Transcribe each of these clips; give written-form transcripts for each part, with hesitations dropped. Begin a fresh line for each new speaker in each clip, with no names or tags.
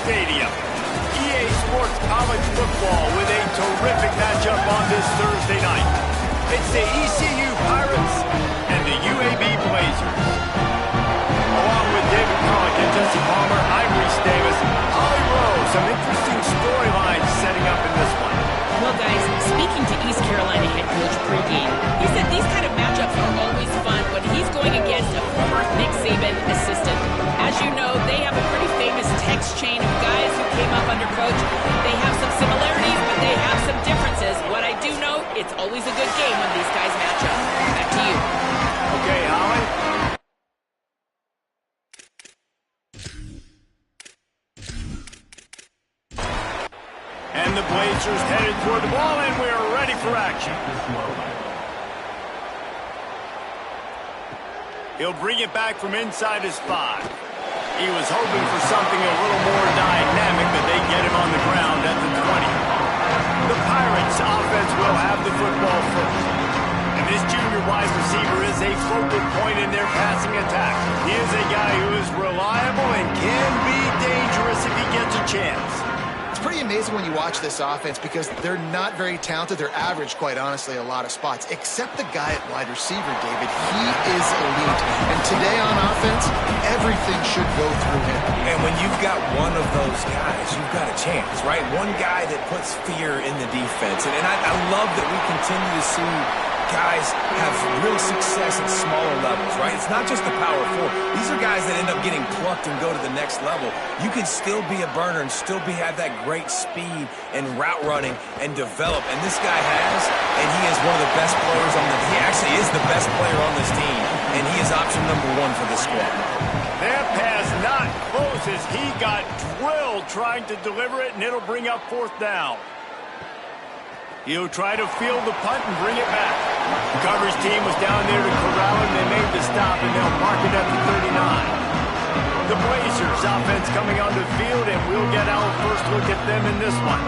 Stadium. EA Sports College Football with a terrific matchup on this Thursday night. It's the ECU Pirates and the UAB Blazers. Along with David Pollock and Jesse Palmer, I'm Reese Davis. Holly Rowe, some interesting storylines setting up in this one.
Well, guys, speaking to East Carolina head coach pregame, he said these kind of matchups are always fun when he's going against a former Nick Saban assistant. As you know, they have a pretty famous text chain of guys who came up under coach. They have some similarities, but they have some differences. What I do know, it's always a good game when these guys match up. Back to you.
Okay, Holly. And the Blazers headed toward the ball, and we're ready for action. He'll bring it back from inside his 5. He was hoping for something a little more dynamic, but they get him on the ground at the 20. The Pirates offense will have the football first. And this junior wide receiver is a focal point in their passing attack. He is a guy who is reliable and can be dangerous if he gets a chance.
It's pretty amazing when you watch this offense because they're not very talented. They're average, quite honestly, a lot of spots, except the guy at wide receiver, David. He is elite. And today on offense, everything should go through him.
And when you've got one of those guys, you've got a chance, right? One guy that puts fear in the defense. And I love that we continue to see guys have real success at smaller levels, right? It's not just the power 4. These are guys that end up getting plucked and go to the next level. You can still be a burner and still have that great speed and route running and develop. And this guy has, and he is one of the best players on the team. He actually is the best player on this team, and he is option number 1 for this squad.
That pass not close as he got drilled trying to deliver it, and it'll bring up 4th down. He'll try to field the punt and bring it back. The coverage team was down there to corral him. They made the stop, and they'll mark it at the 39. The Blazers offense coming onto the field, and we'll get our first look at them in this one.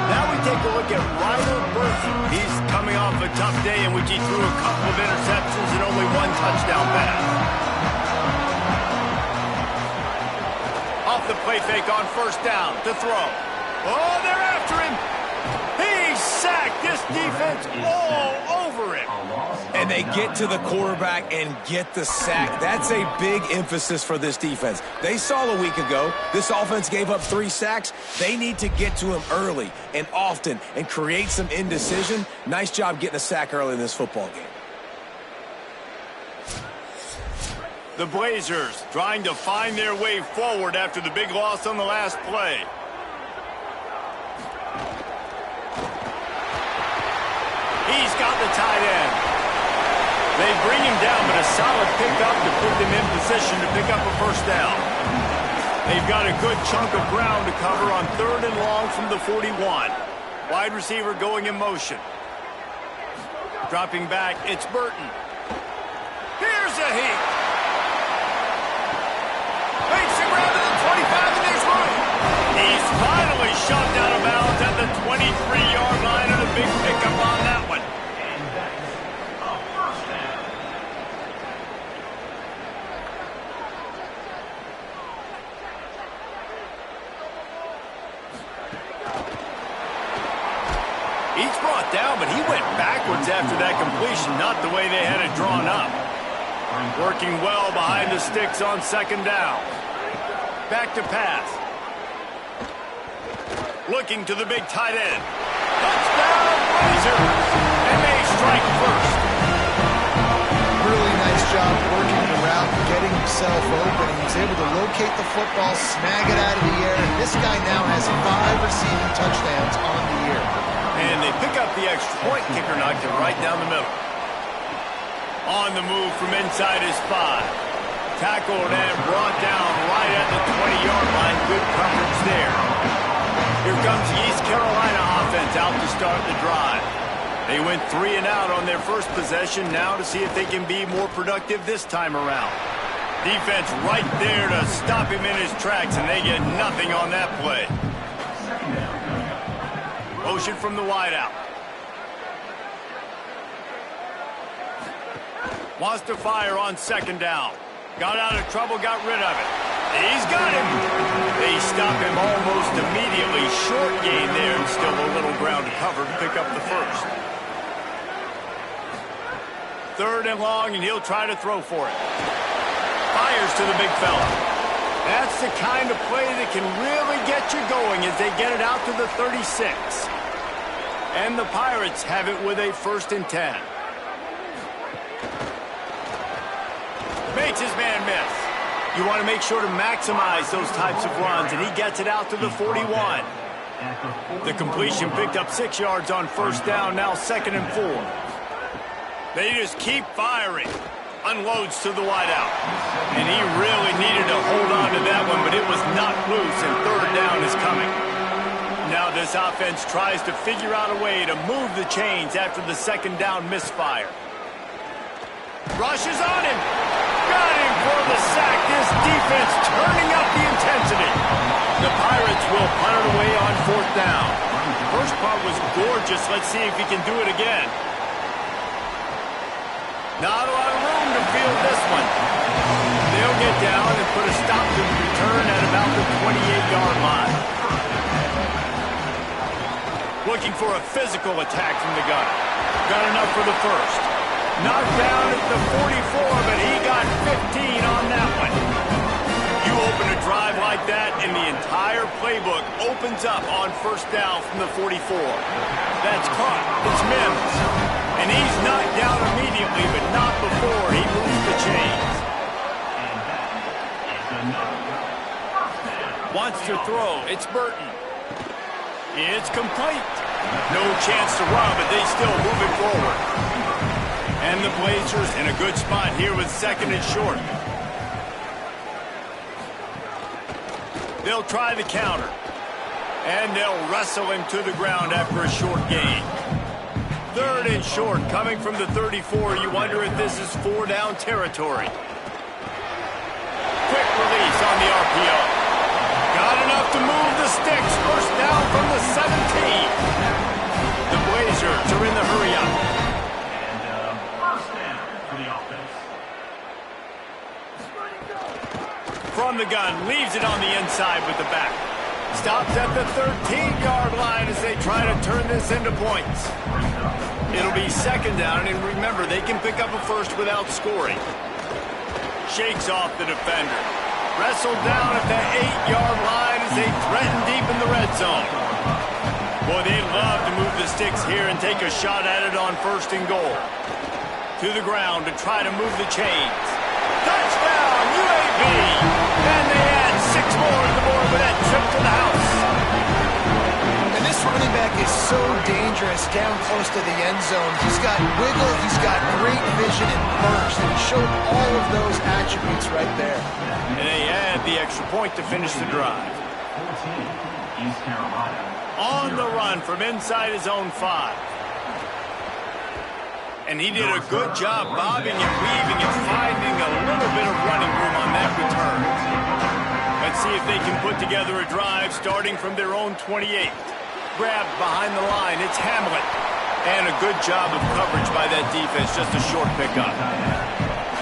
Now we take a look at Ryder Burton. He's coming off a tough day in which he threw a couple of interceptions and only 1 touchdown pass. Off the play fake on 1st down to throw. Oh, they're after him. He sacked this defense all over him.
And they get to the quarterback and get the sack. That's a big emphasis for this defense. They saw a week ago, this offense gave up 3 sacks. They need to get to him early and often and create some indecision. Nice job getting a sack early in this football game.
The Blazers trying to find their way forward after the big loss on the last play. He's got the tight end. They bring him down, but a solid pickup to put them in position to pick up a 1st down. They've got a good chunk of ground to cover on 3rd and long from the 41. Wide receiver going in motion. Dropping back, it's Burton. Here's a heat. Makes him around to the 25, and there's room. He's finally shoved out of bounds at the 23-yard line, and a big pickup on that one. He's brought down, but he went backwards after that completion, not the way they had it drawn up. Working well behind the sticks on 2nd down. Back to pass. Looking to the big tight end. Touchdown, Blazers! And they strike first.
Really nice job working the route, getting himself open. He was able to locate the football, snag it out of the air. And this guy now has 5 receiving touchdowns on the year.
And they pick up the extra point. Kicker knocked it right down the middle. On the move from inside his 5. Tackled and brought down right at the 20-yard line. Good coverage there. Here comes the East Carolina offense out to start the drive. They went 3 and out on their first possession. Now to see if they can be more productive this time around. Defense right there to stop him in his tracks, and they get nothing on that play. Motion from the wideout. Wants to fire on 2nd down. Got out of trouble, got rid of it. He's got him. They stop him almost immediately. Short gain there, and still a little ground to cover to pick up the first. 3rd and long, and he'll try to throw for it. Fires to the big fella. That's the kind of play that can really get you going as they get it out to the 36. And the Pirates have it with a 1st and 10. Makes his man miss. You want to make sure to maximize those types of runs, and he gets it out to the 41. The completion picked up 6 yards on 1st down, now 2nd and 4. They just keep firing. Unloads to the wideout. And he really needed to hold on to that one, but it was not loose, and 3rd down is coming. Now this offense tries to figure out a way to move the chains after the 2nd down misfire. Rushes on him. Got him for the sack. This defense turning up the intensity. The Pirates will punt it away on 4th down. First part was gorgeous. Let's see if he can do it again. Not a lot of room to field this one. They'll get down and put a stop to the return at about the 28-yard line. Looking for a physical attack from the gun. Got enough for the first. Knocked down at the 44, but he got 15 on that one. You open a drive like that, and the entire playbook opens up on 1st down from the 44. That's caught. It's Mims. And he's knocked down immediately, but not before he moves the chains. Wants to throw. It's Burton. It's complete. No chance to run, but they still move it forward. And the Blazers in a good spot here with 2nd and short. They'll try the counter. And they'll wrestle him to the ground after a short gain. 3rd and short, coming from the 34. You wonder if this is 4-down territory. Quick release on the RPO. Got enough to move the sticks. 1st down from the 17. The Blazers are in the hurry-up.
And 1st down for the offense.
From the gun, leaves it on the inside with the back. Stops at the 13-yard line as they try to turn this into points. It'll be 2nd down, and remember, they can pick up a first without scoring. Shakes off the defender. Wrestled down at the 8-yard line as they threaten deep in the red zone. Boy, they'd love to move the sticks here and take a shot at it on 1st and goal. To the ground to try to move the chains. Touchdown, UAB! And they add 6 more to the board with that trip to the house.
And this running back is so dangerous down close to the end zone. He's got wiggle, he's got great vision and burst, and he showed all of those attributes right there.
And they add the extra point to finish the drive.
14, East Carolina.
On the run from inside his own 5. And he did a good job bobbing and weaving and finding a little bit of running room on that return. Let's see if they can put together a drive starting from their own 28. Grabbed behind the line, it's Hamlet. And a good job of coverage by that defense, just a short pickup.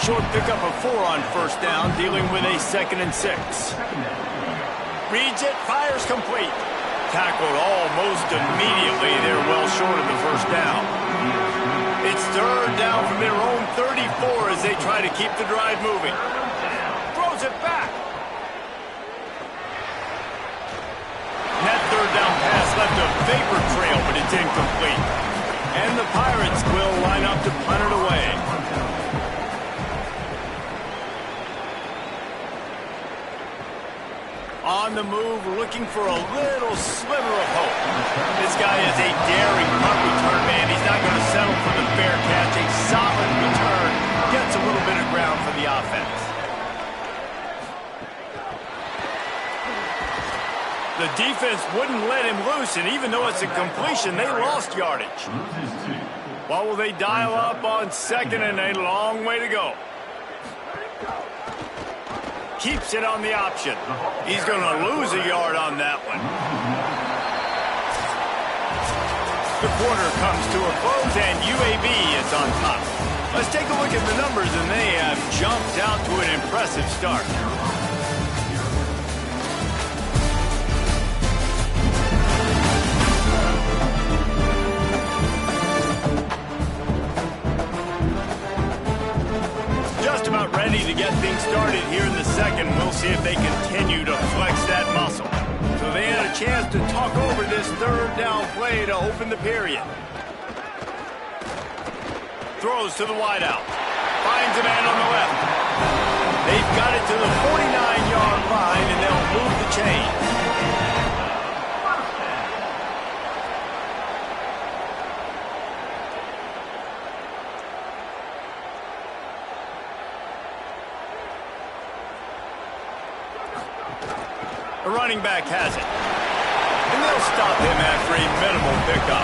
Short pickup of 4 on 1st down, dealing with a 2nd and 6. Reads it, fires complete. Tackled almost immediately. They're well short of the 1st down. It's 3rd down from their own 34 as they try to keep the drive moving. Throws it back. That 3rd down pass left a vapor trail, but it's incomplete. And the Pirates will line up to punt it away. On the move, looking for a little sliver of hope. This guy is a daring punt return man. He's not going to settle for the fair catch. A solid return. Gets a little bit of ground for the offense. The defense wouldn't let him loose, and even though it's a completion, they lost yardage. What will they dial up on 2nd and a long way to go? Keeps it on the option. He's going to lose a yard on that one. The quarter comes to a close, and UAB is on top. Let's take a look at the numbers, and they have jumped out to an impressive start. ready to get things started here in the second. We'll see if they continue to flex that muscle. So they had a chance to talk over this third down play to open the period. Throws to the wideout. Finds a man on the left. They've got it to the 49-yard line, and they'll move the chains. The running back has it. And they'll stop him after a minimal pickup.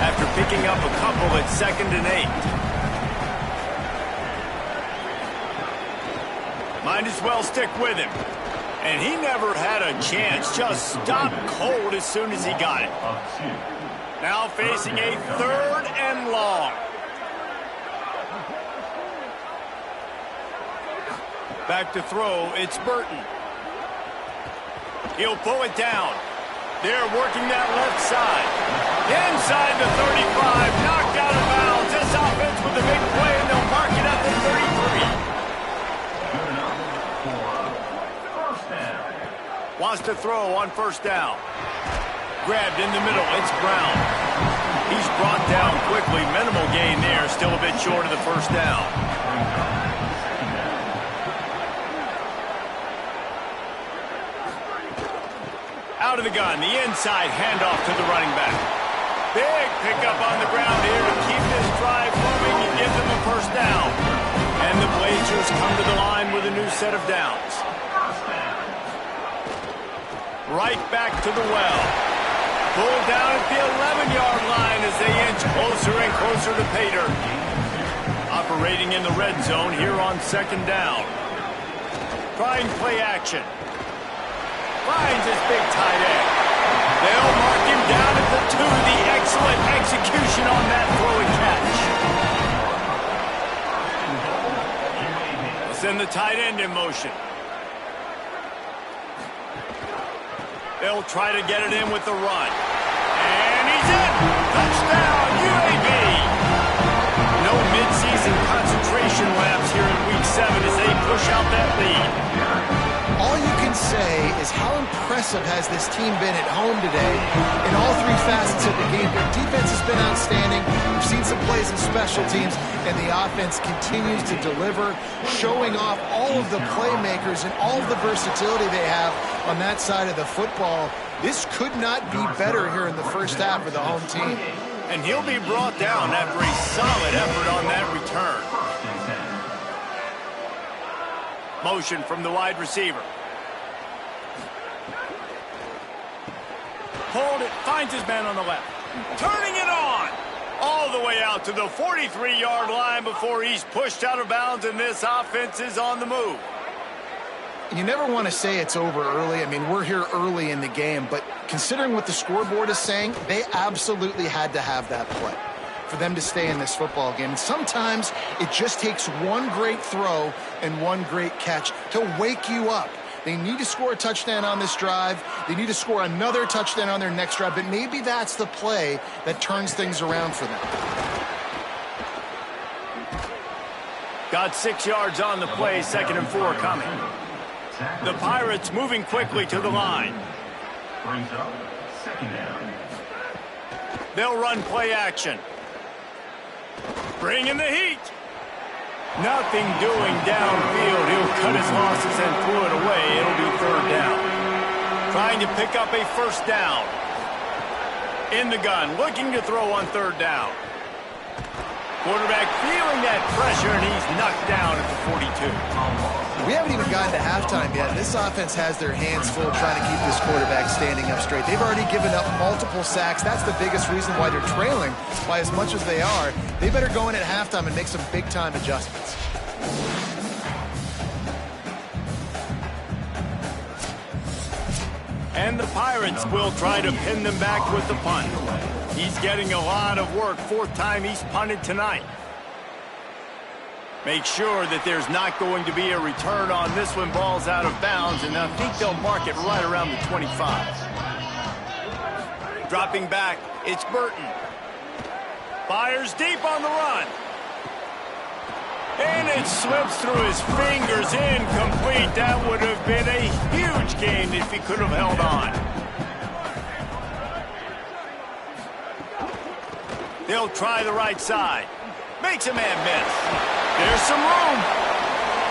After picking up a couple at 2nd and 8. Might as well stick with him. And he never had a chance. Just stopped cold as soon as he got it. Now facing a 3rd and long. Back to throw, it's Burton. He'll pull it down. They're working that left side. Inside the 35, knocked out of bounds. This offense with a big play, and they'll mark it up to 33. Wants to throw on 1st down. Grabbed in the middle, it's Brown. He's brought down quickly. Minimal gain there, still a bit short of the 1st down. Out of the gun, the inside handoff to the running back. Big pickup on the ground here to keep this drive moving and give them a 1st down. And the Blazers come to the line with a new set of downs. Right back to the well. Pulled down at the 11-yard line as they inch closer and closer to pay dirt. Operating in the red zone here on 2nd down. Trying play action. Finds his big tight end. They'll mark him down at the 2. The excellent execution on that throw and catch. They'll send the tight end in motion. They'll try to get it in with the run. And he's in! Touchdown, UAB! No midseason concentration laps here in Week 7 as they push out that lead.
All you can say is how impressive has this team been at home today in all 3 facets of the game. Their defense has been outstanding. We've seen some plays in special teams, and the offense continues to deliver, showing off all of the playmakers and all of the versatility they have on that side of the football. This could not be better here in the 1st half of the home team.
And he'll be brought down after a solid effort on that return. Motion from the wide receiver. Hold it, finds his man on the left. Turning it on. All the way out to the 43-yard line before he's pushed out of bounds, and this offense is on the move.
You never want to say it's over early. I mean, we're here early in the game, but considering what the scoreboard is saying, they absolutely had to have that play for them to stay in this football game. And sometimes it just takes one great throw and one great catch to wake you up. They need to score a touchdown on this drive. They need to score another touchdown on their next drive, but maybe that's the play that turns things around for them.
Got 6 yards on the play, 2nd and 4 coming. The Pirates moving quickly to the line.
Brings up 2nd down.
They'll run play action. Bring in the heat. Nothing doing downfield. He'll cut his losses and pull it away. It'll be 3rd down. Trying to pick up a 1st down. In the gun, looking to throw on 3rd down. Quarterback feeling that pressure, and he's knocked down at the 42.
We haven't even gotten to halftime yet. This offense has their hands full trying to keep this quarterback standing up straight. They've already given up multiple sacks. That's the biggest reason why they're trailing by as much as they are. They better go in at halftime and make some big-time adjustments.
And the Pirates will try to pin them back with the punt. He's getting a lot of work. 4th time he's punted tonight. Make sure that there's not going to be a return on this one. Ball's out of bounds, and I think they'll mark it right around the 25. Dropping back, it's Burton. Fires deep on the run. And it slips through his fingers, incomplete. That would have been a huge gain if he could have held on. They'll try the right side. Makes a man miss. There's some room.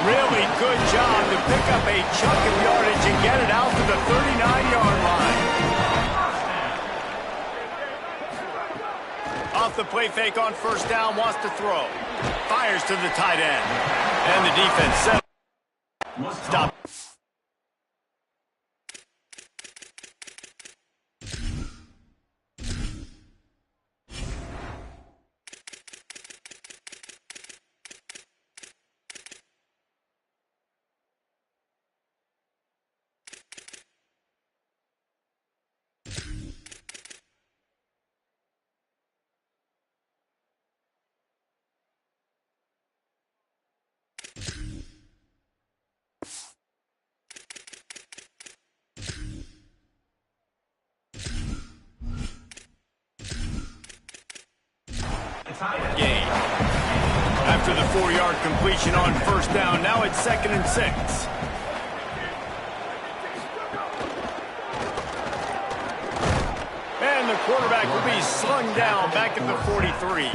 Really good job to pick up a chunk of yardage and get it out to the 39-yard line. Off the play fake on first down, wants to throw. Fires to the tight end. And the defense settles. Stop. Gain. After the 4-yard completion on first down, now it's 2nd and 6. And the quarterback will be slung down back at the 43.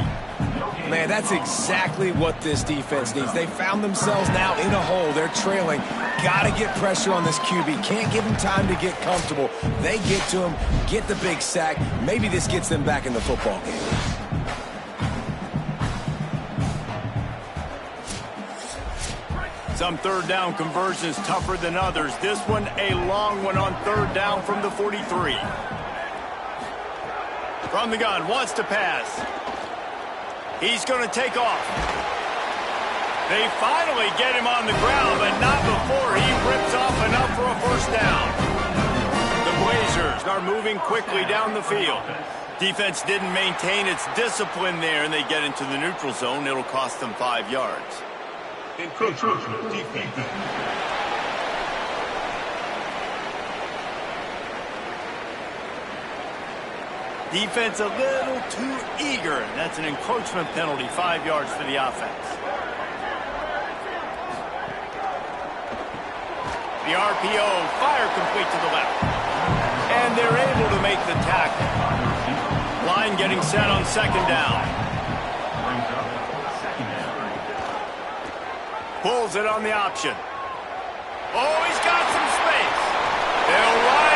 Man, that's exactly what this defense needs. They found themselves now in a hole. They're trailing. Got to get pressure on this QB. Can't give him time to get comfortable. They get to him, get the big sack. Maybe this gets them back in the football game.
Some third down conversions tougher than others. This one a long one on third down from the 43. From the gun, wants to pass. He's going to take off. They finally get him on the ground, but not before he rips off enough for a first down. The Blazers are moving quickly down the field. Defense didn't maintain its discipline there, and they get into the neutral zone. It'll cost them 5 yards.
Encroachment defense.
Defense a little too eager. That's an encroachment penalty, 5 yards for the offense. The RPO, fire complete to the left. And they're able to make the tackle. Line getting set on second down. Pulls it on the option. Oh, he's got some space. They'll ride